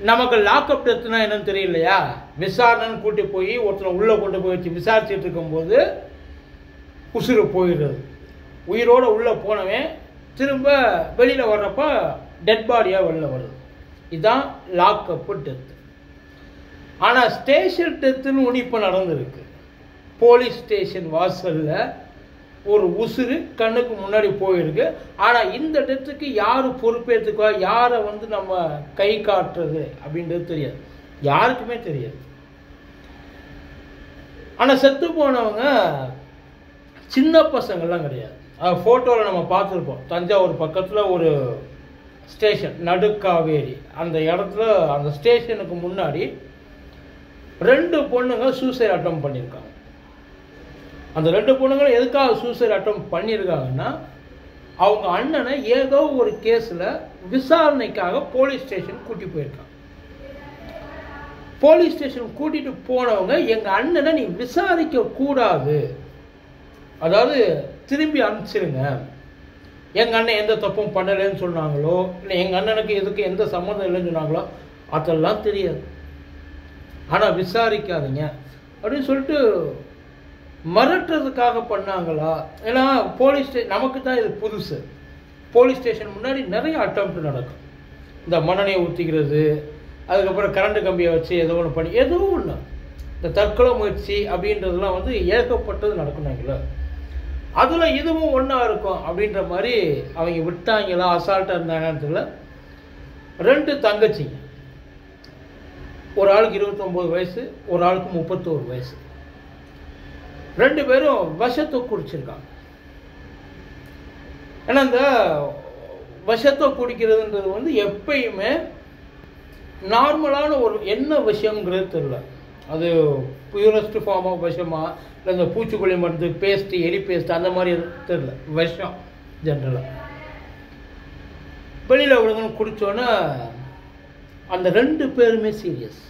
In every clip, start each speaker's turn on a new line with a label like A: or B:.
A: நமக்கு லாக்அப் டெத்துனா என்னன்னு தெரியலையா? விசாரணைன்னு கூட்டி போய் ஒருத்தனை உள்ளே கொண்டு போய் வச்சு விசாரிச்சுட்டு இருக்கும்போது உசுறு போயிடுறது. உயிரோடு உள்ளே போனவன் திரும்ப வெளியில் வர்றப்ப டெட் பாடியாக வெளில வருது. இதுதான் லாக்அப்பு டெத்து. ஆனால் ஸ்டேஷன் டெத்துன்னு ஒன்று இப்போ நடந்திருக்கு. போலீஸ் ஸ்டேஷன் வாசலில் ஒரு உசுறு கண்ணுக்கு முன்னாடி போயிருக்கு. ஆனால் இந்த டெத்துக்கு யார் பொறுப்பேற்றுக்கோ, யாரை நம்ம கை காட்டுறது அப்படின்றது தெரியாது, யாருக்குமே தெரியாது. ஆனால் செத்து போனவங்க சின்ன பசங்கள்லாம் கிடையாது. ஃபோட்டோவில் நம்ம பார்த்துருப்போம். தஞ்சாவூர் பக்கத்தில் ஒரு ஸ்டேஷன், நடுக்காவேரி, அந்த இடத்துல அந்த ஸ்டேஷனுக்கு முன்னாடி 2 பொண்ணுங்க சூசைட் அட்டம் பண்ணியிருக்காங்க. அந்த 2 பொண்ணுங்களும் எதுக்காக சூசைட் அட்டம் பண்ணியிருக்காங்கன்னா, அவங்க அண்ணனை ஏதோ ஒரு கேஸில் விசாரணைக்காக போலீஸ் ஸ்டேஷன் கூட்டி போயிருக்காங்க. போலீஸ் ஸ்டேஷன் கூட்டிட்டு போனவங்க எங்கள் அண்ணனை நீ விசாரிக்க கூடாது, அதாவது திரும்பி அனுப்பிச்சிருங்க, எங்கள் அண்ணன் எந்த தப்பும் பண்ணலைன்னு சொன்னாங்களோ, இல்லை எங்கள் அண்ணனுக்கு எதுக்கு எந்த சம்மந்தம் இல்லைன்னு சொன்னாங்களோ, அதெல்லாம் தெரியாது. ஆனால் விசாரிக்காதீங்க அப்படின்னு சொல்லிட்டு மிரட்டுறதுக்காக பண்ணாங்களா? ஏன்னா போலீஸ் நமக்கு தான் இது புதுசு. போலீஸ் ஸ்டேஷன் முன்னாடி நிறைய அட்டம்ப்ட் நடக்கும். இந்த மண்ணெண்ணெயை ஊற்றிக்கிறது, அதுக்கப்புறம் கரண்ட் கம்பியை வச்சு ஏதோ ஒன்று பண்ணி ஏதோ ஒன்று, இந்த தற்கொலை முயற்சி அப்படின்றதுலாம் ஏகப்பட்டது நடக்குனாங்களா. அதில் இதுவும் ஒன்றா இருக்கும் அப்படின்ற மாதிரி அவங்க விட்டாங்களா, அசால்ட்டாக இருந்தாங்கன்றதுல 2 தங்கச்சிங்க, ஒரு ஆளுக்கு 29 வயசு, ஒரு ஆளுக்கு 31 வயசு, 2 பேரும் விஷத்தை குடிச்சிருக்காங்க. ஏன்னா இந்த விஷத்தை குடிக்கிறதுன்றது எப்பயுமே நார்மலான ஒரு என்ன விஷயங்கிறது தெரியல. அது பியூரஸ்ட் ஃபார்ம் ஆஃப் விஷமா, இல்லை இந்த பூச்சிக்கொல்லி மருந்து, பேஸ்ட்டு, எலி பேஸ்ட் அந்த மாதிரி தெரியல. விஷம் ஜென்ரலாக வெளியில் விடுங்கன்னு குடித்தோன்னே அந்த 2 பேருமே சீரியஸ்.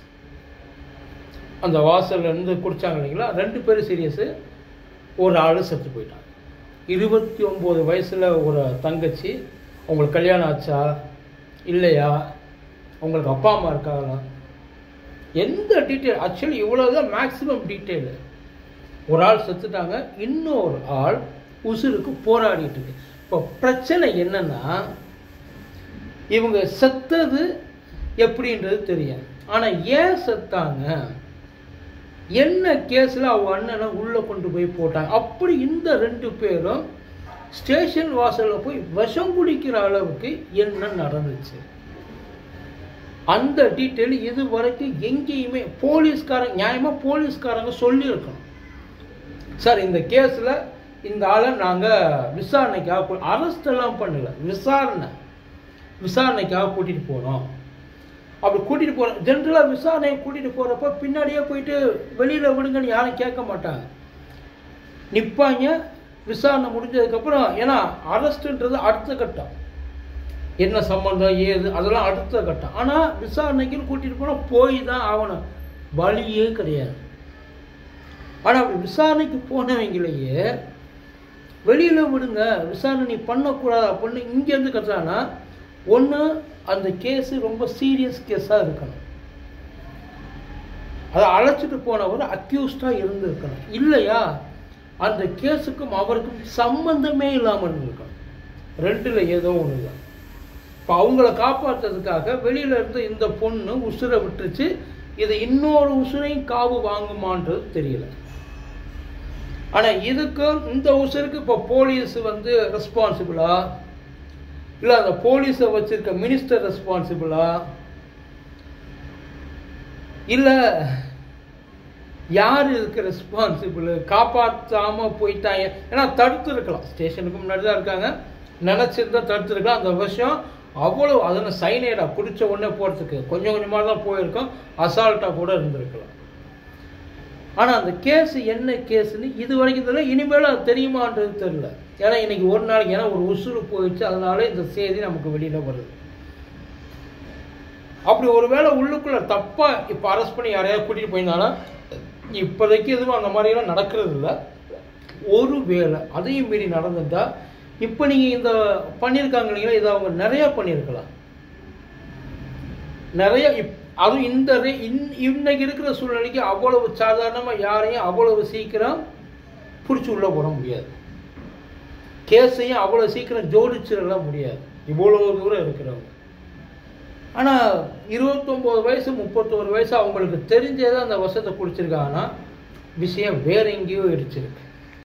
A: அந்த வாசல்லேருந்து குடித்தாங்க இல்லைங்களா, 2 பேரும் சீரியஸு. ஒரு ஆள் செத்து போயிட்டாங்க. 29 வயசில் ஒரு தங்கச்சி. உங்களுக்கு கல்யாணம் ஆச்சா இல்லையா, உங்களுக்கு அப்பா அம்மா இருக்காங்களா, எந்த டீட்டெயில், ஆக்சுவலி இவ்வளோதான் மேக்ஸிமம் டீட்டெயிலு. ஒரு ஆள் செத்துட்டாங்க, இன்னொரு ஆள் உசுருக்கு போராடிட்டு இருக்கு. இப்போ பிரச்சனை என்னன்னா, இவங்க செத்தது எப்படின்றது தெரியும். ஆனால் ஏன் செத்தாங்க, என்ன கேஸில் அவங்க அண்ணனை உள்ளே கொண்டு போய் போட்டாங்க, அப்படி இந்த 2 பேரும் ஸ்டேஷன் வாசலில் போய் விஷம் குடிக்கிற அளவுக்கு என்ன நடந்துச்சு, அந்த டீட்டெயில் இது வரைக்கும் எங்கேயுமே போலீஸ்காரங்க, நியாயமாக போலீஸ்காரங்க சொல்லியிருக்கணும். சார் இந்த கேஸில் இந்த ஆளை நாங்கள் விசாரணைக்காக, அரெஸ்டெல்லாம் பண்ணலை, விசாரணைக்காக கூட்டிகிட்டு போகிறோம். அப்படி கூட்டிகிட்டு போகிற ஜென்ரலாக விசாரணையை கூட்டிகிட்டு போகிறப்ப பின்னாடியே போயிட்டு வெளியில் விடுங்கன்னு யாரும் கேட்க மாட்டாங்க, நிற்பாங்க. விசாரணை முடிஞ்சதுக்கப்புறம், ஏன்னா அரெஸ்ட்டுன்றது அடுத்த கட்டம், என்ன சம்பந்தம் ஏது அதெல்லாம் அடுத்த கட்டம். ஆனால் விசாரணைக்குன்னு கூட்டிகிட்டு போனால் போய் தான் ஆகணும், வழியே கிடையாது. ஆனால் அப்படி விசாரணைக்கு போனவங்களையே வெளியில் விடுங்க, விசாரணை நீ பண்ணக்கூடாது அப்படின்னு இங்கேருந்து கட்டுறான்னா, ஒன்று அந்த கேஸு ரொம்ப சீரியஸ் கேஸாக இருக்கணும், அதை அழைச்சிட்டு போனவர் அக்யூஸ்டாக இருந்திருக்கணும், இல்லையா அந்த கேஸுக்கும் அவருக்கும் சம்பந்தமே இல்லாமல் இருந்திருக்கணும். 2ல் ஏதோ ஒன்று தான். இப்போ அவங்கள காப்பாற்றுறதுக்காக வெளியில் இருந்து இந்த பொண்ணு உசுரை விட்டுருச்சு. இது இன்னொரு உசுரையும் காவு வாங்குமான்றது தெரியல. ஆனால் இதுக்கும் இந்த உசுருக்கு இப்போ போலீஸ் ரெஸ்பான்சிபிளா, இல்லை அந்த போலீஸை வச்சிருக்க மினிஸ்டர் ரெஸ்பான்சிபிளா, இல்லை யார் இதுக்கு ரெஸ்பான்சிபிள்? காப்பாற்றாமல் போயிட்டாங்க. ஏன்னா தடுத்து இருக்கலாம், ஸ்டேஷனுக்கு முன்னாடி தான் இருக்காங்க, நினச்சிருந்தா தடுத்து இருக்கலாம். அந்த விஷயம் அவ்வளோ அதில் சைனைடா குடித்த உடனே போகிறதுக்கு கொஞ்சம் கொஞ்சமாக தான் போயிருக்கோம், அசால்ட்டாக கூட இருந்திருக்கலாம். ஆனால் அந்த கேஸு என்ன கேஸுன்னு இது வரைக்கும் தெரியல, இனிமேலும் அது தெரியுமான்றது தெரியல. ஏன்னா இன்றைக்கி ஒரு நாளைக்கு, ஏன்னா ஒரு உசுறு போயிடுச்சு, அதனால இந்த செய்தி நமக்கு வெளியில் வருது. அப்படி ஒரு வேளை உள்ளுக்குள்ளே தப்பாக இப்போ அரெஸ்ட் பண்ணி யாரையாவது கூட்டிகிட்டு போயிருந்தாலும், இப்போதைக்கு எதுவும் அந்த மாதிரிலாம் நடக்கிறது இல்லை. ஒரு வேளை அதையும் மீறி நடந்துட்டால், இப்போ நீங்கள் இந்த பண்ணியிருக்காங்க இல்லைங்களா, இதை அவங்க நிறையா பண்ணியிருக்கலாம். நிறைய அதுவும் இன்னைக்கு இருக்கிற சூழ்நிலைக்கு அவ்வளவு சாதாரணமாக யாரையும் அவ்வளவு சீக்கிரம் பிடிச்சி உள்ளே போட முடியாது. கேஸையும் அவ்வளோ சீக்கிரம் ஜோடிச்சிடலாம் முடியாது, இவ்வளோ தூரம் இருக்கிறவங்க. ஆனால் 29 வயசு 31 வயசு அவங்களுக்கு தெரிஞ்சதை அந்த விஷத்தை குடிச்சிருக்காங்கன்னா விஷயம் வேற எங்கேயோ இடிச்சிருக்கு.